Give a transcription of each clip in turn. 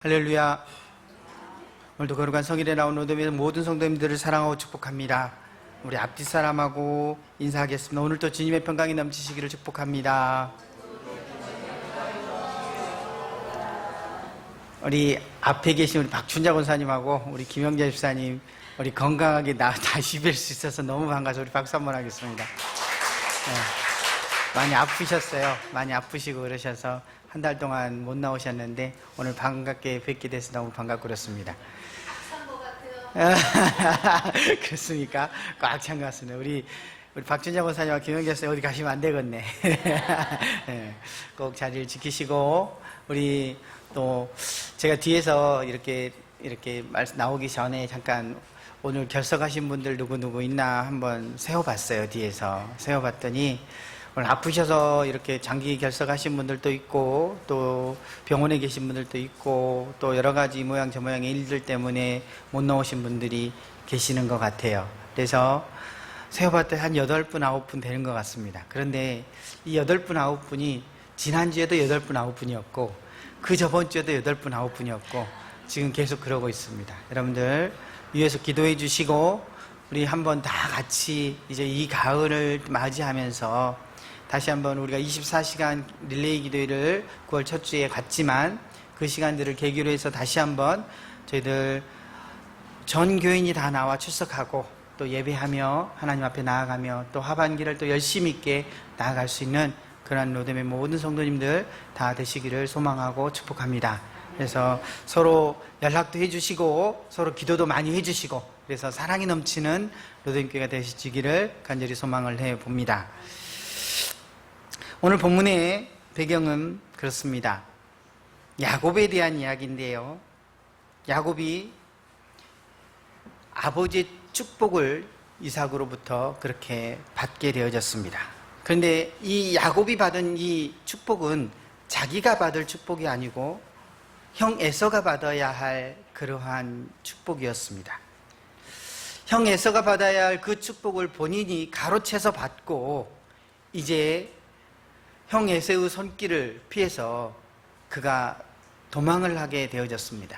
할렐루야. 오늘도 거룩한 성일에 나온 로드에서 모든 성도님들을 사랑하고 축복합니다. 우리 앞뒤 사람하고 인사하겠습니다. 오늘도 주님의 평강이 넘치시기를 축복합니다. 우리 앞에 계신 우리 박춘자 권사님하고 우리 김영재 집사님 우리 건강하게 다시 뵐 수 있어서 너무 반가워서 우리 박수 한번 하겠습니다. 많이 아프셨어요. 많이 아프시고 그러셔서 한 달 동안 못 나오셨는데 오늘 반갑게 뵙게 돼서 너무 반갑고 그렇습니다. 그렇습니까? 꽉 찬 것 같습니다. 우리 박준자 권사님과 김영재 씨 어디 가시면 안 되겠네. 꼭 자리를 지키시고 우리 또 제가 뒤에서 이렇게 말씀 나오기 전에 잠깐 오늘 결석하신 분들 누구 있나 한번 세어봤어요. 뒤에서 세어봤더니 오늘 아프셔서 이렇게 장기 결석하신 분들도 있고 또 병원에 계신 분들도 있고 또 여러 가지 이 모양 저 모양의 일들 때문에 못 나오신 분들이 계시는 것 같아요. 그래서 세어봤더니 한 8분, 9분 되는 것 같습니다. 그런데 이 8분, 9분이 지난주에도 8분, 9분이었고 그 저번주에도 8분, 9분이었고 지금 계속 그러고 있습니다. 여러분들 위에서 기도해 주시고 우리 한번 다 같이 이제 이 가을을 맞이하면서 다시 한번 우리가 24시간 릴레이 기도회를 9월 첫 주에 갔지만 그 시간들을 계기로 해서 다시 한번 저희들 전 교인이 다 나와 출석하고 또 예배하며 하나님 앞에 나아가며 또 하반기를 또 열심히 있게 나아갈 수 있는 그런 로뎀의 모든 성도님들 다 되시기를 소망하고 축복합니다. 그래서 서로 연락도 해주시고 서로 기도도 많이 해주시고 그래서 사랑이 넘치는 로뎀교회가 되시기를 간절히 소망을 해봅니다. 오늘 본문의 배경은 그렇습니다. 야곱에 대한 이야기인데요. 야곱이 아버지의 축복을 이삭으로부터 그렇게 받게 되어졌습니다. 그런데 이 야곱이 받은 이 축복은 자기가 받을 축복이 아니고 형 에서가 받아야 할 그러한 축복이었습니다. 형 에서가 받아야 할 그 축복을 본인이 가로채서 받고 이제 형 에서의 손길을 피해서 그가 도망을 하게 되어졌습니다.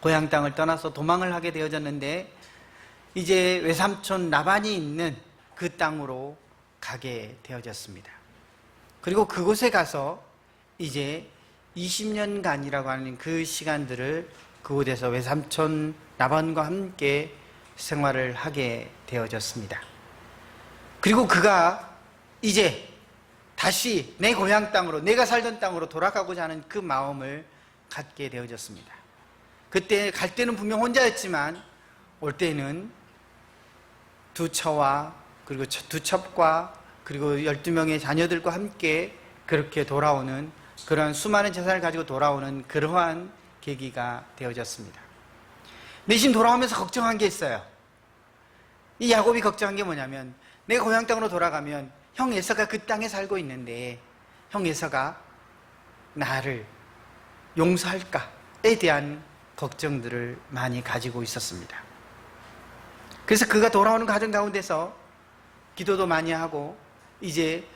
고향 땅을 떠나서 도망을 하게 되어졌는데 이제 외삼촌 라반이 있는 그 땅으로 가게 되어졌습니다. 그리고 그곳에 가서 이제 20년간이라고 하는 그 시간들을 그곳에서 외삼촌 라반과 함께 생활을 하게 되어졌습니다. 그리고 그가 이제 다시 내 고향 땅으로 내가 살던 땅으로 돌아가고자 하는 그 마음을 갖게 되어졌습니다. 그때 갈 때는 분명 혼자였지만 올 때는 두 처와 그리고 두 첩과 그리고 12명의 자녀들과 함께 그렇게 돌아오는 그러한 수많은 재산을 가지고 돌아오는 그러한 계기가 되어졌습니다. 내심 돌아오면서 걱정한 게 있어요. 이 야곱이 걱정한 게 뭐냐면 내가 고향 땅으로 돌아가면 형 에서가 그 땅에 살고 있는데 형 에서가 나를 용서할까에 대한 걱정들을 많이 가지고 있었습니다. 그래서 그가 돌아오는 과정 가운데서 기도도 많이 하고 이제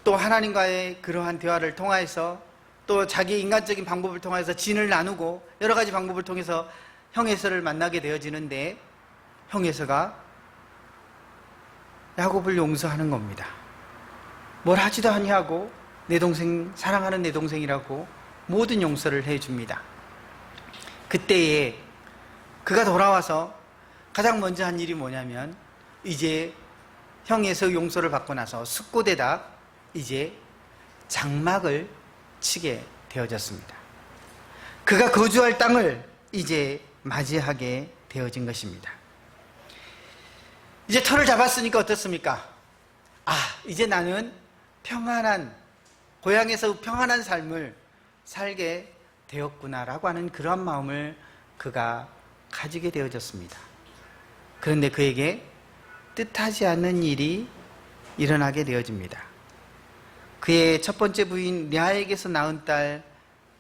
또 하나님과의 그러한 대화를 통해서 또 자기 인간적인 방법을 통해서 진을 나누고 여러 가지 방법을 통해서 형 에서를 만나게 되어지는데 형 에서가 야곱을 용서하는 겁니다. 뭘 하지도 아니하고 내 동생 사랑하는 내 동생이라고 모든 용서를 해줍니다. 그때에 그가 돌아와서 가장 먼저 한 일이 뭐냐면 이제 형 에서 용서를 받고 나서 숫곳에다 이제 장막을 치게 되어졌습니다. 그가 거주할 땅을 이제 맞이하게 되어진 것입니다. 이제 터를 잡았으니까 어떻습니까? 이제 나는 평안한 고향에서 평안한 삶을 살게 되었구나라고 하는 그런 마음을 그가 가지게 되어졌습니다. 그런데 그에게 뜻하지 않는 일이 일어나게 되어집니다. 그의 첫 번째 부인 랴에게서 낳은 딸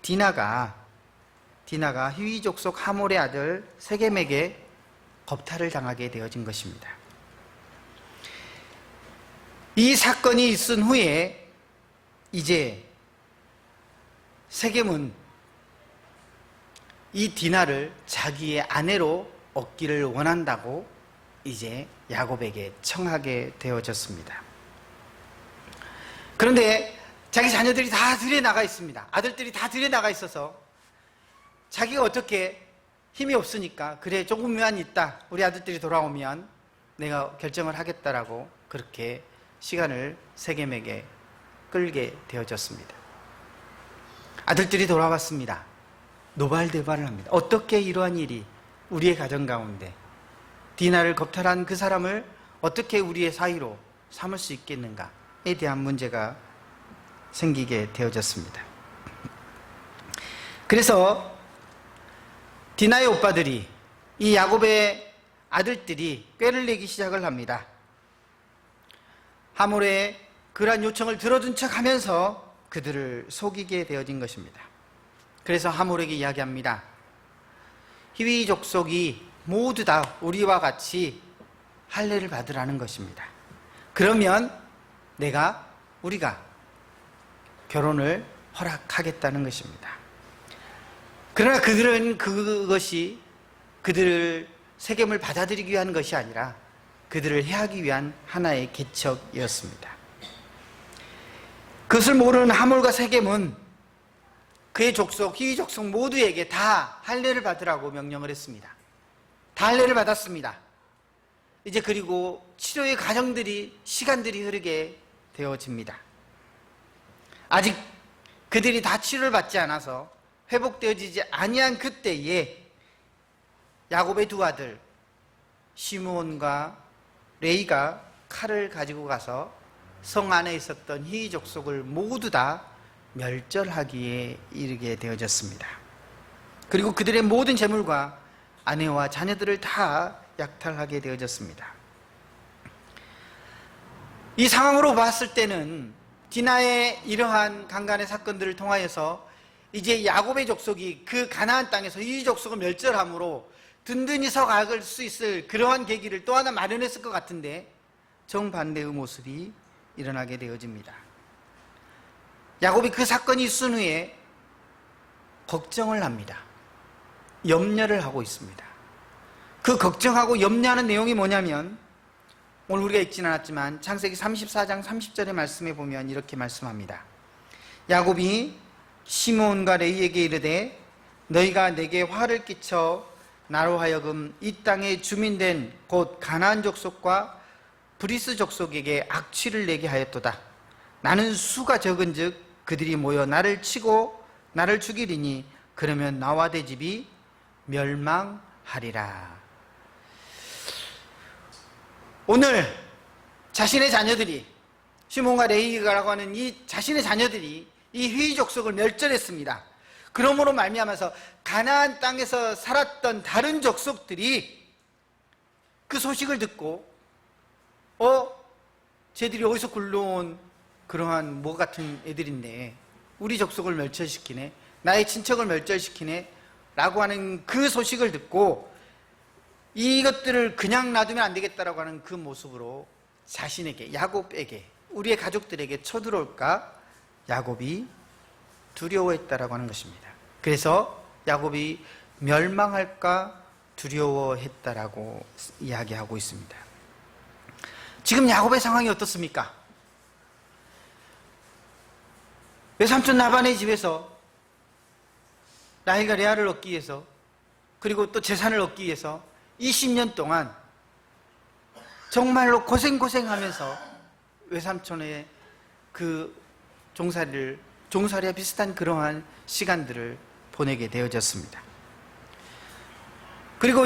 디나가 히위 족속 하몰의 아들 세겜에게 겁탈을 당하게 되어진 것입니다. 이 사건이 있은 후에 이제 세겜은 이 디나를 자기의 아내로 얻기를 원한다고 이제 야곱에게 청하게 되어졌습니다. 그런데 자기 자녀들이 다 들에 나가 있습니다. 아들들이 다 들에 나가 있어서 자기가 어떻게 힘이 없으니까 그래 조금만 있다 우리 아들들이 돌아오면 내가 결정을 하겠다라고 그렇게 시간을 세겜에게 끌게 되어졌습니다. 아들들이 돌아왔습니다. 노발대발을 합니다. 어떻게 이러한 일이 우리의 가정 가운데 디나를 겁탈한 그 사람을 어떻게 우리의 사이로 삼을 수 있겠는가에 대한 문제가 생기게 되어졌습니다. 그래서 디나의 오빠들이 이 야곱의 아들들이 꾀를 내기 시작을 합니다. 하몰의 그러한 요청을 들어준 척하면서 그들을 속이게 되어진 것입니다. 그래서 하몰에게 이야기합니다. 히위 족속이 모두 다 우리와 같이 할례를 받으라는 것입니다. 그러면 우리가 결혼을 허락하겠다는 것입니다. 그러나 그들은 그것이 그들을 세겜을 받아들이기 위한 것이 아니라 그들을 해하기 위한 하나의 개척이었습니다. 그것을 모르는 하몰과 세겜은 그의 족속, 히위 족속 모두에게 다 할례를 받으라고 명령을 했습니다. 다 할례를 받았습니다. 이제 그리고 치료의 시간들이 흐르게 되어집니다. 아직 그들이 다 치료를 받지 않아서 회복되어지지 아니한 그때에 야곱의 두 아들 시므온과 레이가 칼을 가지고 가서 성 안에 있었던 히위 족속을 모두 다 멸절하기에 이르게 되어졌습니다. 그리고 그들의 모든 재물과 아내와 자녀들을 다 약탈하게 되어졌습니다. 이 상황으로 봤을 때는 디나의 이러한 강간의 사건들을 통하여서 이제 야곱의 족속이 그 가나안 땅에서 이 족속을 멸절함으로 든든히 서갈 수 있을 그러한 계기를 또 하나 마련했을 것 같은데 정반대의 모습이 일어나게 되어집니다. 야곱이 그 사건이 있은 후에 걱정을 합니다. 염려를 하고 있습니다. 그 걱정하고 염려하는 내용이 뭐냐면 오늘 우리가 읽지는 않았지만 창세기 34장 30절의 말씀에 보면 이렇게 말씀합니다. 야곱이 시므온과 레이에게 이르되 너희가 내게 화를 끼쳐 나로 하여금 이 땅의 주민된 곧 가나안 족속과 브리스 족속에게 악취를 내게 하였도다. 나는 수가 적은즉 그들이 모여 나를 치고 나를 죽이리니 그러면 나와 내 집이 멸망하리라. 오늘 자신의 자녀들이 시몬과 레이가라고 하는 이 자신의 자녀들이 이 히위 족속을 멸절했습니다. 그러므로 말미암아서 가나안 땅에서 살았던 다른 족속들이 그 소식을 듣고 쟤들이 어디서 굴러온 그러한 뭐 같은 애들인데 우리 족속을 멸절시키네, 나의 친척을 멸절시키네 라고 하는 그 소식을 듣고 이것들을 그냥 놔두면 안 되겠다라고 하는 그 모습으로 자신에게, 야곱에게, 우리의 가족들에게 쳐들어올까 야곱이 두려워했다라고 하는 것입니다. 그래서 야곱이 멸망할까 두려워했다라고 이야기하고 있습니다. 지금 야곱의 상황이 어떻습니까? 외삼촌 라반의 집에서 라헬과 레아를 얻기 위해서 그리고 또 재산을 얻기 위해서 20년 동안 정말로 고생하면서 외삼촌의 그 종살이와 비슷한 그러한 시간들을 보내게 되어졌습니다. 그리고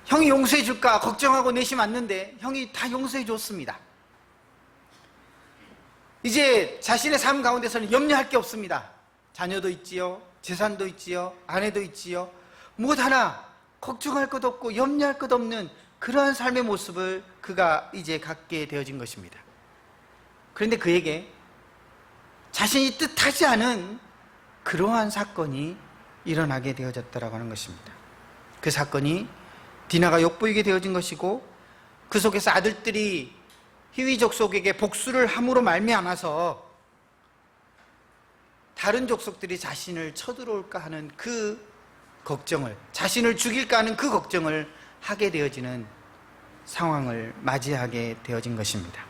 형이 용서해 줄까 걱정하고 내심 왔는데 형이 다 용서해 줬습니다. 이제 자신의 삶 가운데서는 염려할 게 없습니다. 자녀도 있지요, 재산도 있지요, 아내도 있지요. 무엇 하나 걱정할 것 없고 염려할 것 없는 그러한 삶의 모습을 그가 이제 갖게 되어진 것입니다. 그런데 그에게 자신이 뜻하지 않은 그러한 사건이 일어나게 되어졌다고 하는 것입니다. 그 사건이 디나가 욕보이게 되어진 것이고 그 속에서 아들들이 히위 족속에게 복수를 함으로 말미암아서 다른 족속들이 자신을 쳐들어올까 하는 그 걱정을, 자신을 죽일까 하는 그 걱정을 하게 되어지는 상황을 맞이하게 되어진 것입니다.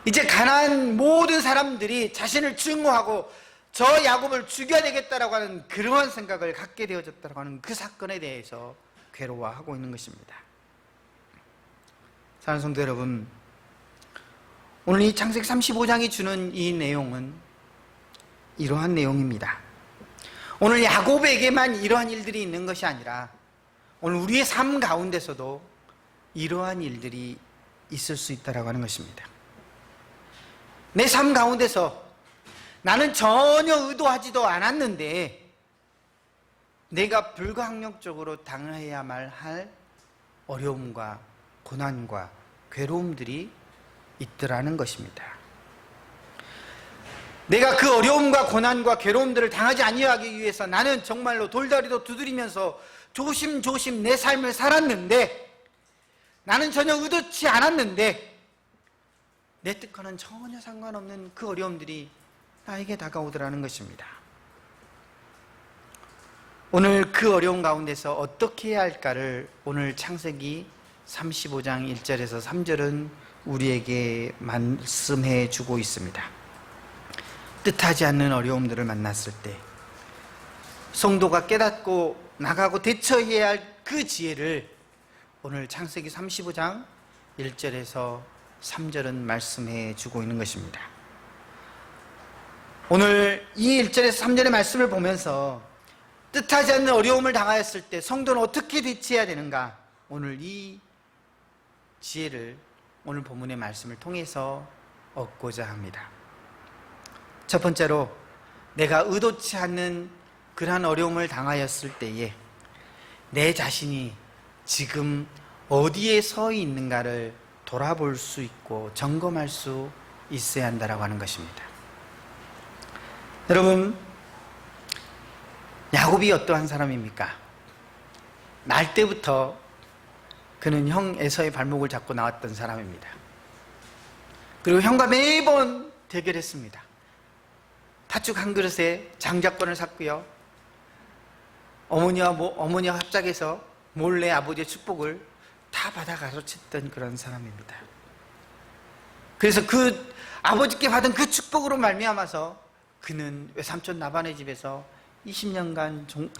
이제 가나안 모든 사람들이 자신을 증오하고 저 야곱을 죽여야 되겠다라고 하는 그러한 생각을 갖게 되어졌다고 하는 그 사건에 대해서 괴로워하고 있는 것입니다. 사랑하는 성도 여러분, 오늘 이 창세기 35장이 주는 이 내용은 이러한 내용입니다. 오늘 야곱에게만 이러한 일들이 있는 것이 아니라 오늘 우리의 삶 가운데서도 이러한 일들이 있을 수 있다고 하는 것입니다. 내 삶 가운데서 나는 전혀 의도하지도 않았는데 내가 불가항력적으로 당해야만 할 어려움과 고난과 괴로움들이 있더라는 것입니다. 내가 그 어려움과 고난과 괴로움들을 당하지 아니하기 위해서 나는 정말로 돌다리도 두드리면서 조심조심 내 삶을 살았는데 나는 전혀 의도치 않았는데 내 뜻과는 전혀 상관없는 그 어려움들이 나에게 다가오더라는 것입니다. 오늘 그 어려운 가운데서 어떻게 해야 할까를 오늘 창세기 35장 1절에서 3절은 우리에게 말씀해 주고 있습니다. 뜻하지 않는 어려움들을 만났을 때 성도가 깨닫고 나가고 대처해야 할 그 지혜를 오늘 창세기 35장 1절에서 3절은 말씀해 주고 있는 것입니다. 오늘 이 1절에서 3절의 말씀을 보면서 뜻하지 않는 어려움을 당하였을 때 성도는 어떻게 대처해야 되는가, 오늘 이 지혜를 오늘 본문의 말씀을 통해서 얻고자 합니다. 첫 번째로, 내가 의도치 않는 그러한 어려움을 당하였을 때에 내 자신이 지금 어디에 서 있는가를 돌아볼 수 있고 점검할 수 있어야 한다고 하는 것입니다. 여러분, 야곱이 어떠한 사람입니까? 날 때부터 그는 형 에서의 발목을 잡고 나왔던 사람입니다. 그리고 형과 매번 대결했습니다. 팥죽 한 그릇에 장자권을 샀고요, 어머니와 합작해서 몰래 아버지의 축복을 다 받아 가로챘던 그런 사람입니다. 그래서 그 아버지께 받은 그 축복으로 말미암아서 그는 외삼촌 나반의 집에서 20년간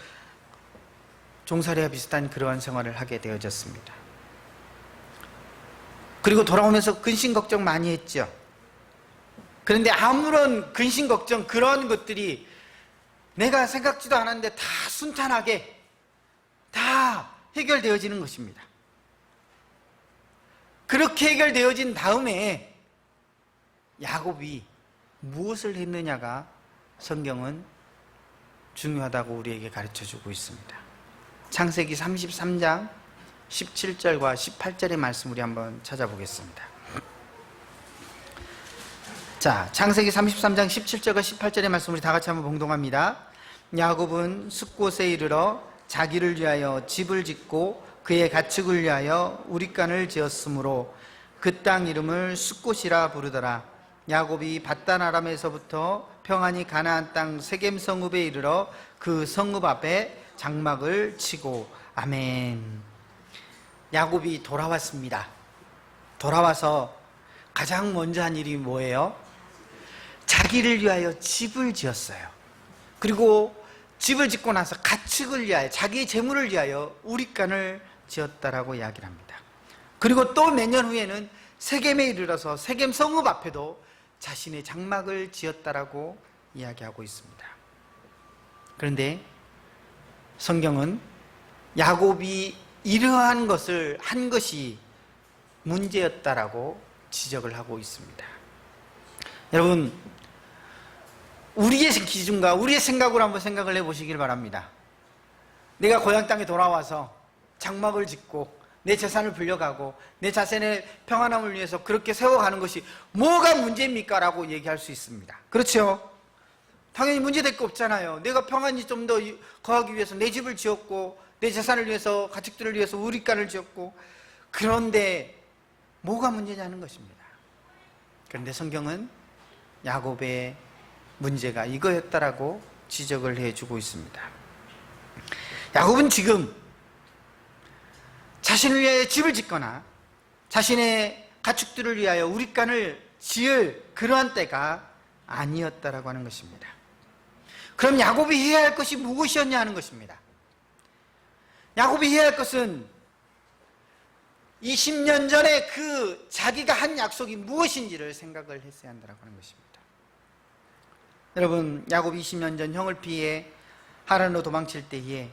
종살이와 비슷한 그러한 생활을 하게 되어졌습니다. 그리고 돌아오면서 근심 걱정 많이 했죠. 그런데 아무런 근심 걱정 그런 것들이 내가 생각지도 않았는데 다 순탄하게 다 해결되어지는 것입니다. 그렇게 해결되어진 다음에 야곱이 무엇을 했느냐가 성경은 중요하다고 우리에게 가르쳐주고 있습니다. 창세기 33장 17절과 18절의 말씀 우리 한번 찾아보겠습니다. 자, 창세기 33장 17절과 18절의 말씀 우리 다 같이 한번 봉독합니다. 야곱은 숫곳에 이르러 자기를 위하여 집을 짓고 그의 가축을 위하여 우릿간을 지었으므로 그 땅 이름을 숫곳이라 부르더라. 야곱이 밧단 아람에서부터 평안히 가나안 땅 세겜 성읍에 이르러 그 성읍 앞에 장막을 치고. 아멘. 야곱이 돌아왔습니다. 돌아와서 가장 먼저 한 일이 뭐예요? 자기를 위하여 집을 지었어요. 그리고 집을 짓고 나서 가축을 위하여, 자기의 재물을 위하여 우릿간을 지었다라고 이야기를 합니다. 그리고 또 몇 년 후에는 세겜에 이르러서 세겜 성읍 앞에도 자신의 장막을 지었다라고 이야기하고 있습니다. 그런데 성경은 야곱이 이러한 것을 한 것이 문제였다라고 지적을 하고 있습니다. 여러분, 우리의 기준과 우리의 생각으로 한번 생각을 해보시길 바랍니다. 내가 고향 땅에 돌아와서 장막을 짓고 내 재산을 불려가고 내 자신의 평안함을 위해서 그렇게 세워가는 것이 뭐가 문제입니까? 라고 얘기할 수 있습니다. 그렇죠? 당연히 문제될 거 없잖아요. 내가 평안히 좀 더 거하기 위해서 내 집을 지었고 내 재산을 위해서, 가축들을 위해서 우릿간을 지었고, 그런데 뭐가 문제냐는 것입니다. 그런데 성경은 야곱의 문제가 이거였다라고 지적을 해주고 있습니다. 야곱은 지금 자신을 위하여 집을 짓거나 자신의 가축들을 위하여 우릿간을 지을 그러한 때가 아니었다라고 하는 것입니다. 그럼 야곱이 해야 할 것이 무엇이었냐 하는 것입니다. 야곱이 해야 할 것은 20년 전에 그 자기가 한 약속이 무엇인지를 생각을 했어야 한다고 하는 것입니다. 여러분, 야곱이 20년 전 형을 피해 하란으로 도망칠 때에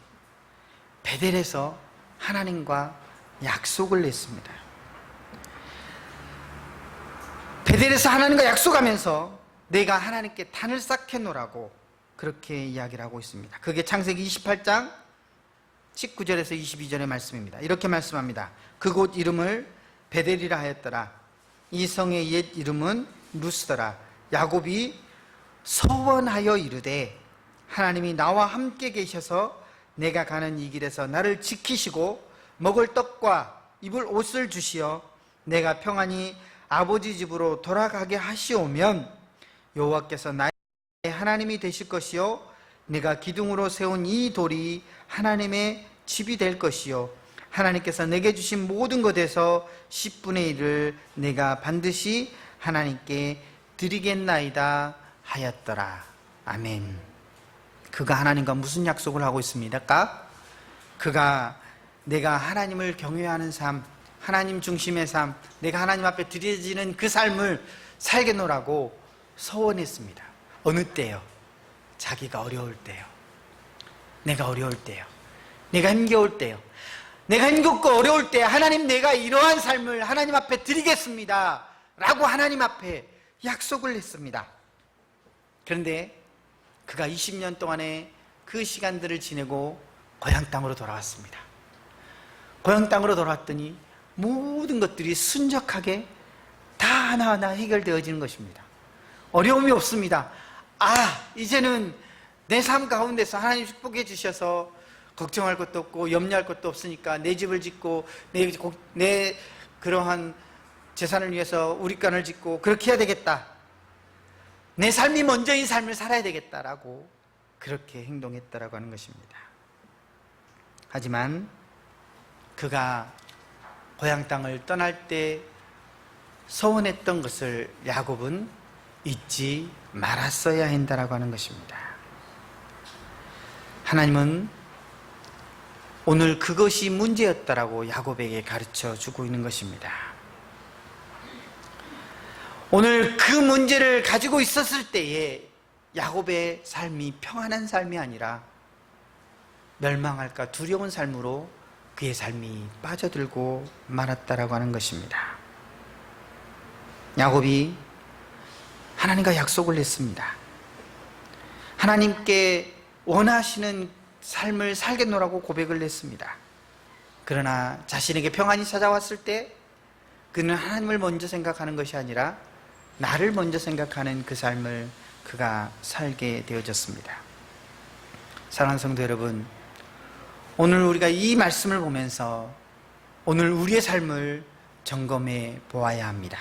베델에서 하나님과 약속을 했습니다. 베델에서 하나님과 약속하면서 내가 하나님께 단을 쌓게 놓으라고 그렇게 이야기를 하고 있습니다. 그게 창세기 28장 19절에서 22절의 말씀입니다. 이렇게 말씀합니다. 그곳 이름을 베델이라 하였더라. 이 성의 옛 이름은 루스더라. 야곱이 서원하여 이르되 하나님이 나와 함께 계셔서 내가 가는 이 길에서 나를 지키시고 먹을 떡과 입을 옷을 주시어 내가 평안히 아버지 집으로 돌아가게 하시오면 여호와께서 나의 하나님이 되실 것이요 내가 기둥으로 세운 이 돌이 하나님의 집이 될 것이요 하나님께서 내게 주신 모든 것에서 10분의 1을 내가 반드시 하나님께 드리겠나이다 하였더라. 아멘. 그가 하나님과 무슨 약속을 하고 있습니까? 그가 내가 하나님을 경외하는 삶, 하나님 중심의 삶, 내가 하나님 앞에 드려지는 그 삶을 살게 놓으라고 서원했습니다. 어느 때요? 자기가 어려울 때요. 내가 어려울 때요. 내가 힘겨울 때요. 내가 힘겹고 어려울 때 하나님, 내가 이러한 삶을 하나님 앞에 드리겠습니다 라고 하나님 앞에 약속을 했습니다. 그런데 그가 20년 동안의 그 시간들을 지내고 고향 땅으로 돌아왔습니다. 고향 땅으로 돌아왔더니 모든 것들이 순적하게 다 하나하나 해결되어지는 것입니다. 어려움이 없습니다. 이제는 내 삶 가운데서 하나님 축복해 주셔서 걱정할 것도 없고 염려할 것도 없으니까 내 집을 짓고 내 그러한 재산을 위해서 우릿간을 짓고 그렇게 해야 되겠다. 내 삶이 먼저인 삶을 살아야 되겠다라고 그렇게 행동했다라고 하는 것입니다. 하지만 그가 고향 땅을 떠날 때 서운했던 것을 야곱은 잊지 말았어야 한다라고 하는 것입니다. 하나님은 오늘 그것이 문제였다라고 야곱에게 가르쳐 주고 있는 것입니다. 오늘 그 문제를 가지고 있었을 때에 야곱의 삶이 평안한 삶이 아니라 멸망할까 두려운 삶으로 그의 삶이 빠져들고 말았다라고 하는 것입니다. 야곱이 하나님과 약속을 했습니다. 하나님께 원하시는 삶을 살겠노라고 고백을 했습니다. 그러나 자신에게 평안이 찾아왔을 때 그는 하나님을 먼저 생각하는 것이 아니라 나를 먼저 생각하는 그 삶을 그가 살게 되어졌습니다. 사랑하는 성도 여러분, 오늘 우리가 이 말씀을 보면서 오늘 우리의 삶을 점검해 보아야 합니다.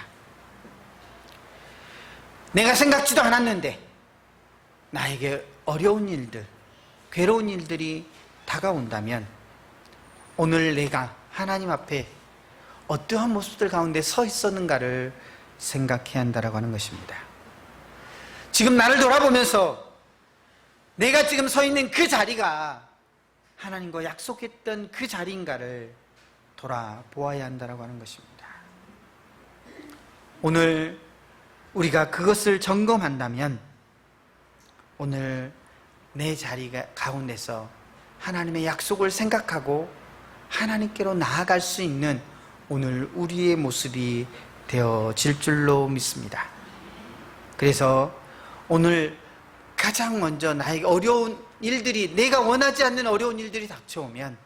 내가 생각지도 않았는데 나에게 어려운 일들, 괴로운 일들이 다가온다면 오늘 내가 하나님 앞에 어떠한 모습들 가운데 서 있었는가를 생각해야 한다라고 하는 것입니다. 지금 나를 돌아보면서 내가 지금 서 있는 그 자리가 하나님과 약속했던 그 자리인가를 돌아보아야 한다라고 하는 것입니다. 오늘 우리가 그것을 점검한다면 오늘 내 자리가 가운데서 하나님의 약속을 생각하고 하나님께로 나아갈 수 있는 오늘 우리의 모습이 되어질 줄로 믿습니다. 그래서 오늘 가장 먼저 나에게 어려운 일들이, 내가 원하지 않는 어려운 일들이 닥쳐오면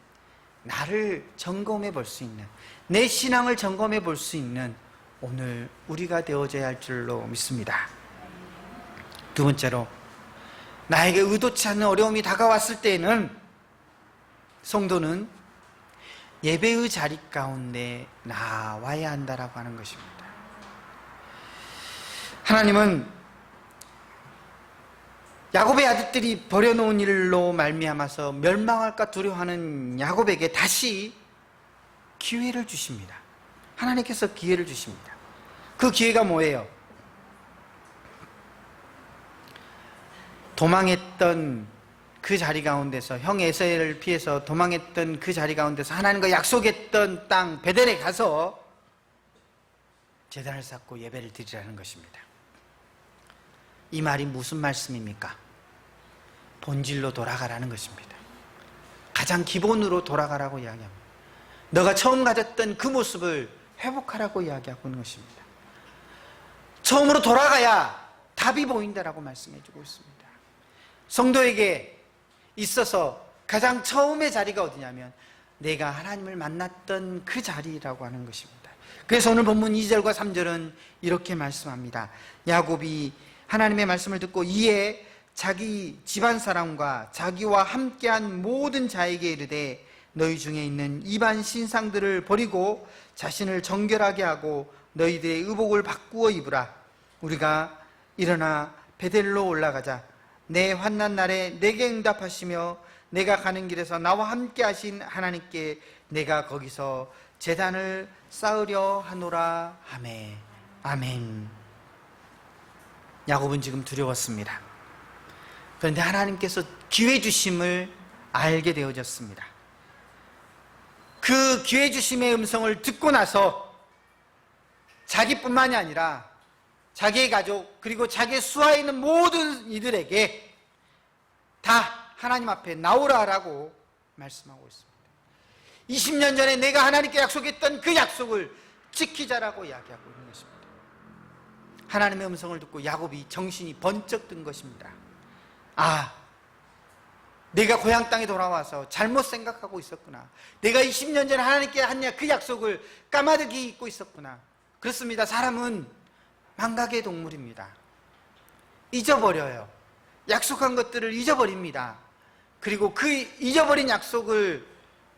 나를 점검해 볼 수 있는, 내 신앙을 점검해 볼 수 있는 오늘 우리가 되어져야 할 줄로 믿습니다. 두 번째로, 나에게 의도치 않는 어려움이 다가왔을 때에는 성도는 예배의 자리 가운데 나와야 한다라고 하는 것입니다. 하나님은 야곱의 아들들이 버려놓은 일로 말미암아서 멸망할까 두려워하는 야곱에게 다시 기회를 주십니다. 하나님께서 기회를 주십니다. 그 기회가 뭐예요? 도망했던 그 자리 가운데서, 형 에서를 피해서 도망했던 그 자리 가운데서 하나님과 약속했던 땅 베델에 가서 제단을 쌓고 예배를 드리라는 것입니다. 이 말이 무슨 말씀입니까? 본질로 돌아가라는 것입니다. 가장 기본으로 돌아가라고 이야기합니다. 너가 처음 가졌던 그 모습을 회복하라고 이야기하고 있는 것입니다. 처음으로 돌아가야 답이 보인다라고 말씀해주고 있습니다. 성도에게 있어서 가장 처음의 자리가 어디냐면 내가 하나님을 만났던 그 자리라고 하는 것입니다. 그래서 오늘 본문 2절과 3절은 이렇게 말씀합니다. 야곱이 하나님의 말씀을 듣고 이에 자기 집안 사람과 자기와 함께한 모든 자에게 이르되 너희 중에 있는 이방 신상들을 버리고 자신을 정결하게 하고 너희들의 의복을 바꾸어 입으라. 우리가 일어나 베델로 올라가자. 내 환난 날에 내게 응답하시며 내가 가는 길에서 나와 함께 하신 하나님께 내가 거기서 제단을 쌓으려 하노라 하매. 아멘. 야곱은 지금 두려웠습니다. 그런데 하나님께서 기회 주심을 알게 되어졌습니다. 그 기회 주심의 음성을 듣고 나서 자기뿐만이 아니라 자기의 가족 그리고 자기의 수하에 있는 모든 이들에게 다 하나님 앞에 나오라라고 말씀하고 있습니다. 20년 전에 내가 하나님께 약속했던 그 약속을 지키자라고 이야기하고 있는 것입니다. 하나님의 음성을 듣고 야곱이 정신이 번쩍 든 것입니다. 아, 내가 고향 땅에 돌아와서 잘못 생각하고 있었구나. 내가 20년 전에 하나님께 한 그 약속을 까마득히 잊고 있었구나. 그렇습니다. 사람은 망각의 동물입니다. 잊어버려요. 약속한 것들을 잊어버립니다. 그리고 그 잊어버린 약속을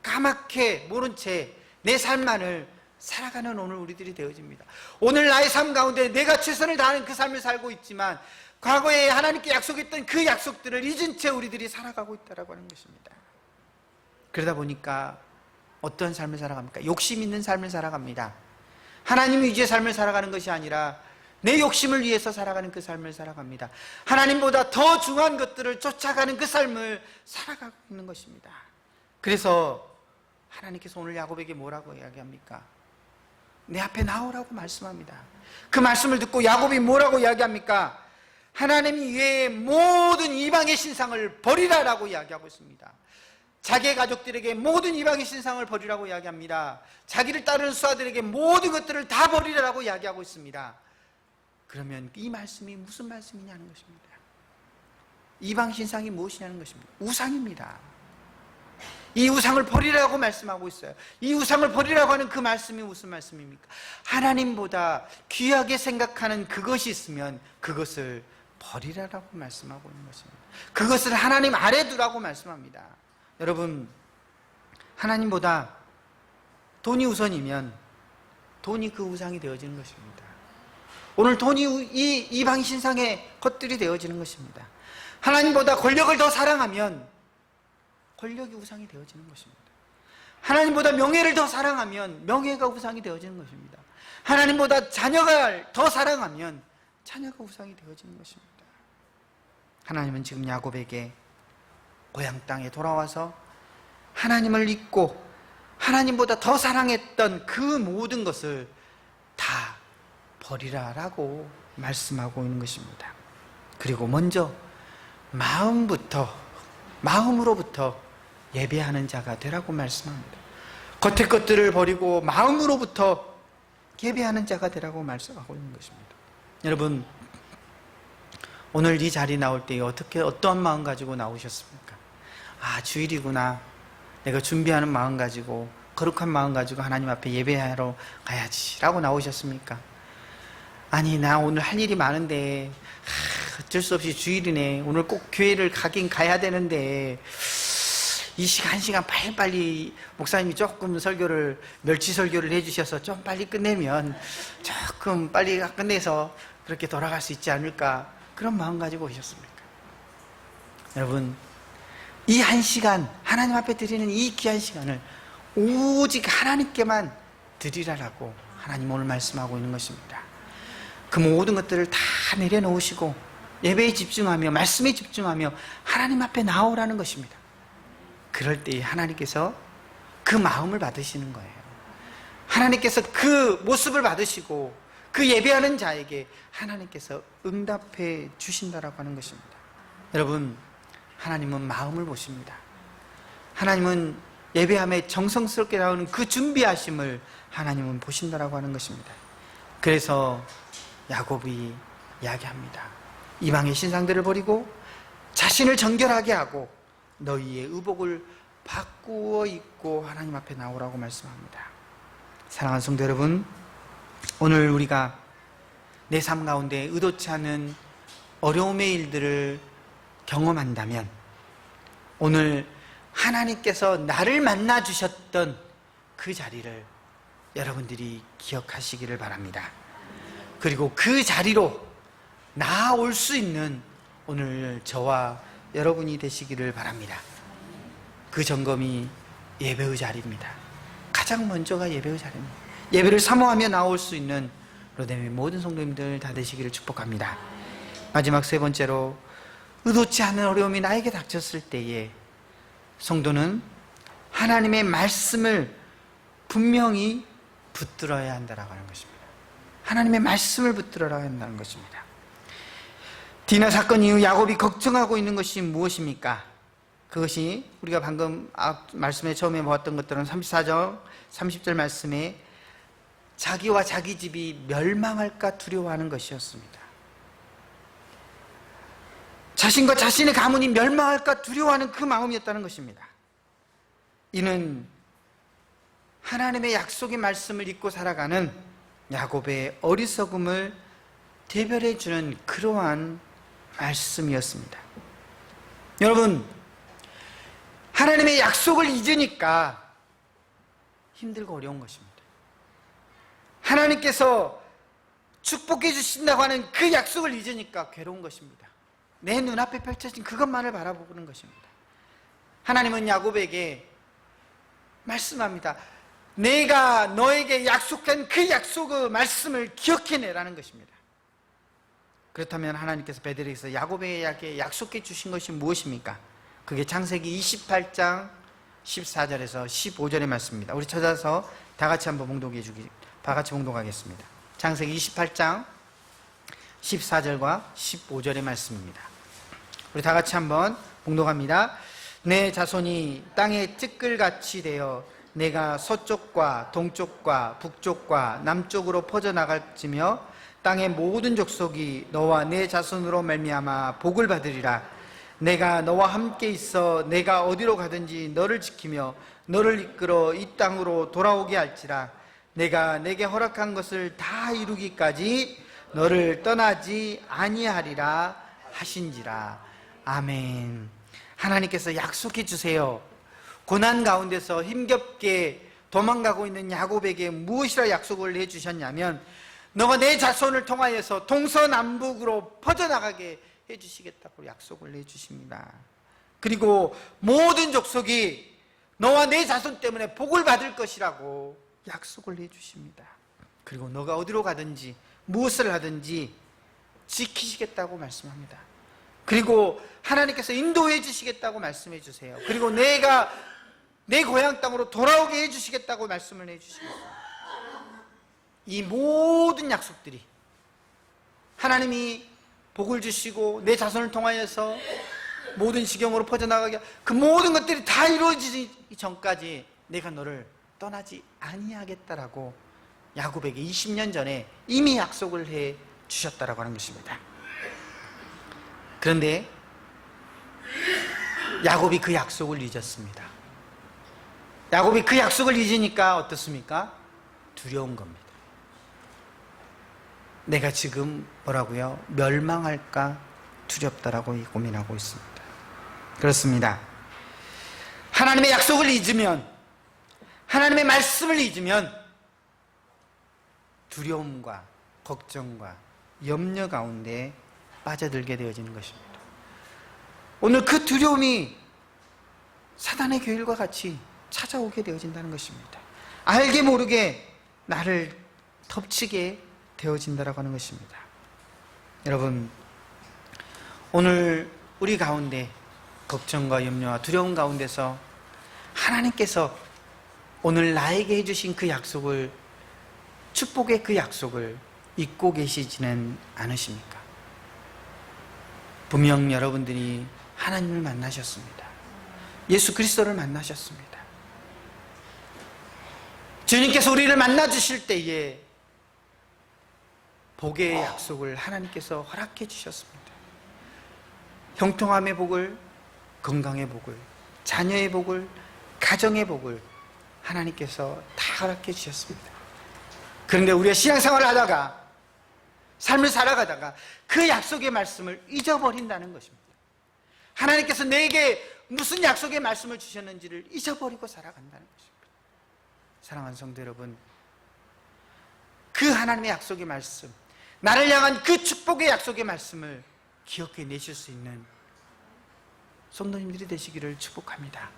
까맣게 모른 채 내 삶만을 살아가는 오늘 우리들이 되어집니다. 오늘 나의 삶 가운데 내가 최선을 다하는 그 삶을 살고 있지만 과거에 하나님께 약속했던 그 약속들을 잊은 채 우리들이 살아가고 있다고 하는 것입니다. 그러다 보니까 어떤 삶을 살아갑니까? 욕심 있는 삶을 살아갑니다. 하나님 위주의 삶을 살아가는 것이 아니라 내 욕심을 위해서 살아가는 그 삶을 살아갑니다. 하나님보다 더 중요한 것들을 쫓아가는 그 삶을 살아가고 있는 것입니다. 그래서 하나님께서 오늘 야곱에게 뭐라고 이야기합니까? 내 앞에 나오라고 말씀합니다. 그 말씀을 듣고 야곱이 뭐라고 이야기합니까? 하나님 외에 모든 이방의 신상을 버리라라고 이야기하고 있습니다. 자기의 가족들에게 모든 이방의 신상을 버리라고 이야기합니다. 자기를 따르는 수하들에게 모든 것들을 다 버리라고 이야기하고 있습니다. 그러면 이 말씀이 무슨 말씀이냐는 것입니다. 이방 신상이 무엇이냐는 것입니다. 우상입니다. 이 우상을 버리라고 말씀하고 있어요. 이 우상을 버리라고 하는 그 말씀이 무슨 말씀입니까? 하나님보다 귀하게 생각하는 그것이 있으면 그것을 버리라고 말씀하고 있는 것입니다. 그것을 하나님 아래 두라고 말씀합니다. 여러분, 하나님보다 돈이 우선이면 돈이 그 우상이 되어지는 것입니다. 오늘 돈이 이 이방 신상의 것들이 되어지는 것입니다. 하나님보다 권력을 더 사랑하면 권력이 우상이 되어지는 것입니다. 하나님보다 명예를 더 사랑하면 명예가 우상이 되어지는 것입니다. 하나님보다 자녀가 더 사랑하면 자녀가 우상이 되어지는 것입니다. 하나님은 지금 야곱에게 고향 땅에 돌아와서 하나님을 잊고 하나님보다 더 사랑했던 그 모든 것을 다 버리라라고 말씀하고 있는 것입니다. 그리고 먼저 마음으로부터 예배하는 자가 되라고 말씀합니다. 겉의 것들을 버리고 마음으로부터 예배하는 자가 되라고 말씀하고 있는 것입니다. 여러분, 오늘 이 자리 나올 때 어떠한 마음 가지고 나오셨습니까? 아, 주일이구나. 내가 준비하는 마음 가지고, 거룩한 마음 가지고 하나님 앞에 예배하러 가야지 라고 나오셨습니까? 아니, 나 오늘 할 일이 많은데 어쩔 수 없이 주일이네. 오늘 꼭 교회를 가긴 가야 되는데 이 시간 1시간 빨리빨리 목사님이 조금 멸치 설교를 해주셔서 좀 빨리 끝내면 조금 빨리 끝내서 그렇게 돌아갈 수 있지 않을까, 그런 마음 가지고 오셨습니까? 여러분, 이 한 시간, 하나님 앞에 드리는 이 귀한 시간을 오직 하나님께만 드리라라고 하나님 오늘 말씀하고 있는 것입니다. 그 모든 것들을 다 내려놓으시고 예배에 집중하며 말씀에 집중하며 하나님 앞에 나오라는 것입니다. 그럴 때 하나님께서 그 마음을 받으시는 거예요. 하나님께서 그 모습을 받으시고 그 예배하는 자에게 하나님께서 응답해 주신다라고 하는 것입니다. 여러분, 하나님은 마음을 보십니다. 하나님은 예배함에 정성스럽게 나오는 그 준비하심을 하나님은 보신다라고 하는 것입니다. 그래서 야곱이 이야기합니다. 이방의 신상들을 버리고 자신을 정결하게 하고 너희의 의복을 바꾸어 입고 하나님 앞에 나오라고 말씀합니다. 사랑하는 성도 여러분, 오늘 우리가 내 삶 가운데 의도치 않은 어려움의 일들을 경험한다면 오늘 하나님께서 나를 만나 주셨던 그 자리를 여러분들이 기억하시기를 바랍니다. 그리고 그 자리로 나아올 수 있는 오늘 저와 여러분이 되시기를 바랍니다. 그 점검이 예배의 자리입니다. 가장 먼저가 예배의 자리입니다. 예배를 사모하며 나올 수 있는 로뎀의 모든 성도님들 다 되시기를 축복합니다. 마지막 세 번째로, 의도치 않은 어려움이 나에게 닥쳤을 때에 성도는 하나님의 말씀을 분명히 붙들어야 한다라고 하는 것입니다. 하나님의 말씀을 붙들어야 한다는 것입니다. 디나 사건 이후 야곱이 걱정하고 있는 것이 무엇입니까? 그것이 우리가 방금 말씀에 처음에 보았던 것들은 34절, 30절 말씀에 자기와 자기 집이 멸망할까 두려워하는 것이었습니다. 자신과 자신의 가문이 멸망할까 두려워하는 그 마음이었다는 것입니다. 이는 하나님의 약속의 말씀을 잊고 살아가는 야곱의 어리석음을 대별해 주는 그러한 말씀이었습니다. 여러분, 하나님의 약속을 잊으니까 힘들고 어려운 것입니다. 하나님께서 축복해 주신다고 하는 그 약속을 잊으니까 괴로운 것입니다. 내 눈앞에 펼쳐진 그것만을 바라보는 것입니다. 하나님은 야곱에게 말씀합니다. 내가 너에게 약속한 그 약속의 말씀을 기억해내라는 것입니다. 그렇다면 하나님께서 베들레헴에서 야곱에게 약속해 주신 것이 무엇입니까? 그게 창세기 28장 14절에서 15절의 말씀입니다. 우리 찾아서 다 같이 한번 다 같이 봉독하겠습니다. 창세기 28장 14절과 15절의 말씀입니다. 우리 다 같이 한번 봉독합니다. 내 자손이 땅의 찌끌같이 되어 내가 서쪽과 동쪽과 북쪽과 남쪽으로 퍼져나갈지며 땅의 모든 족속이 너와 내 자손으로 말미암아 복을 받으리라. 내가 너와 함께 있어 내가 어디로 가든지 너를 지키며 너를 이끌어 이 땅으로 돌아오게 할지라. 내가 내게 허락한 것을 다 이루기까지 너를 떠나지 아니하리라 하신지라. 아멘. 하나님께서 약속해 주세요. 고난 가운데서 힘겹게 도망가고 있는 야곱에게 무엇이라 약속을 해주셨냐면, 너가 내 자손을 통하여서 동서남북으로 퍼져나가게 해주시겠다고 약속을 해주십니다. 그리고 모든 족속이 너와 내 자손 때문에 복을 받을 것이라고 약속을 해주십니다. 그리고 너가 어디로 가든지 무엇을 하든지 지키시겠다고 말씀합니다. 그리고 하나님께서 인도해 주시겠다고 말씀해 주세요. 그리고 내가 내 고향 땅으로 돌아오게 해 주시겠다고 말씀을 해 주십니다. 이 모든 약속들이 하나님이 복을 주시고 내 자손을 통하여서 모든 지경으로 퍼져나가게, 그 모든 것들이 다 이루어지기 전까지 내가 너를 떠나지 아니하겠다라고 야곱에게 20년 전에 이미 약속을 해 주셨다라고 하는 것입니다. 그런데 야곱이 그 약속을 잊었습니다. 야곱이 그 약속을 잊으니까 어떻습니까? 두려운 겁니다. 내가 지금 뭐라고요? 멸망할까 두렵다라고 고민하고 있습니다. 그렇습니다. 하나님의 약속을 잊으면, 하나님의 말씀을 잊으면 두려움과 걱정과 염려 가운데 빠져들게 되어지는 것입니다. 오늘 그 두려움이 사단의 교일과 같이 찾아오게 되어진다는 것입니다. 알게 모르게 나를 덮치게 되어진다라고 하는 것입니다. 여러분, 오늘 우리 가운데 걱정과 염려와 두려움 가운데서 하나님께서 오늘 나에게 해주신 그 약속을, 축복의 그 약속을 잊고 계시지는 않으십니까? 분명 여러분들이 하나님을 만나셨습니다. 예수 그리스도를 만나셨습니다. 주님께서 우리를 만나 주실 때에 복의 약속을 하나님께서 허락해 주셨습니다. 형통함의 복을, 건강의 복을, 자녀의 복을, 가정의 복을 하나님께서 다 허락해 주셨습니다. 그런데 우리가 신앙생활을 하다가, 삶을 살아가다가 그 약속의 말씀을 잊어버린다는 것입니다. 하나님께서 내게 무슨 약속의 말씀을 주셨는지를 잊어버리고 살아간다는 것입니다. 사랑하는 성도 여러분, 그 하나님의 약속의 말씀, 나를 향한 그 축복의 약속의 말씀을 기억해 내실 수 있는 성도님들이 되시기를 축복합니다.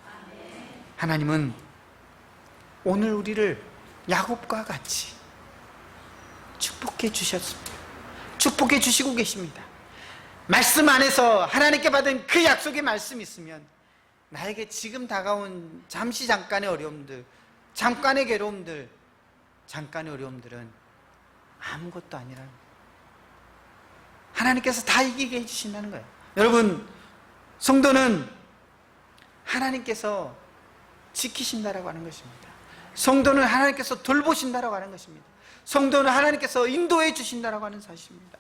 하나님은 오늘 우리를 야곱과 같이 축복해 주셨습니다. 축복해 주시고 계십니다. 말씀 안에서 하나님께 받은 그 약속의 말씀이 있으면 나에게 지금 다가온 잠깐의 어려움들, 잠깐의 괴로움들, 잠깐의 어려움들은 아무것도 아니라는 거예요. 하나님께서 다 이기게 해주신다는 거예요. 여러분, 성도는 하나님께서 지키신다라고 하는 것입니다. 성도는 하나님께서 돌보신다라고 하는 것입니다. 성도는 하나님께서 인도해 주신다라고 하는 사실입니다.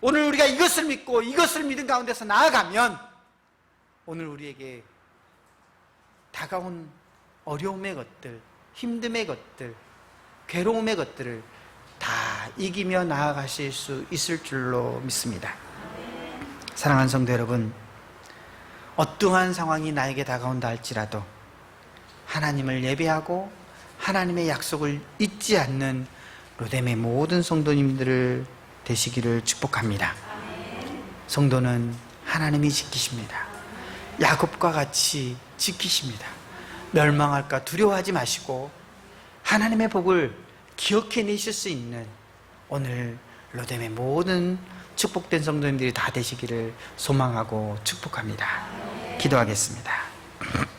오늘 우리가 이것을 믿고 이것을 믿은 가운데서 나아가면 오늘 우리에게 다가온 어려움의 것들, 힘듦의 것들, 괴로움의 것들을 다 이기며 나아가실 수 있을 줄로 믿습니다. 사랑하는 성도 여러분, 어떠한 상황이 나에게 다가온다 할지라도 하나님을 예배하고 하나님의 약속을 잊지 않는 로뎀의 모든 성도님들을 되시기를 축복합니다. 성도는 하나님이 지키십니다. 야곱과 같이 지키십니다. 멸망할까 두려워하지 마시고 하나님의 복을 기억해 내실 수 있는 오늘 로뎀의 모든 축복된 성도님들이 다 되시기를 소망하고 축복합니다. 기도하겠습니다.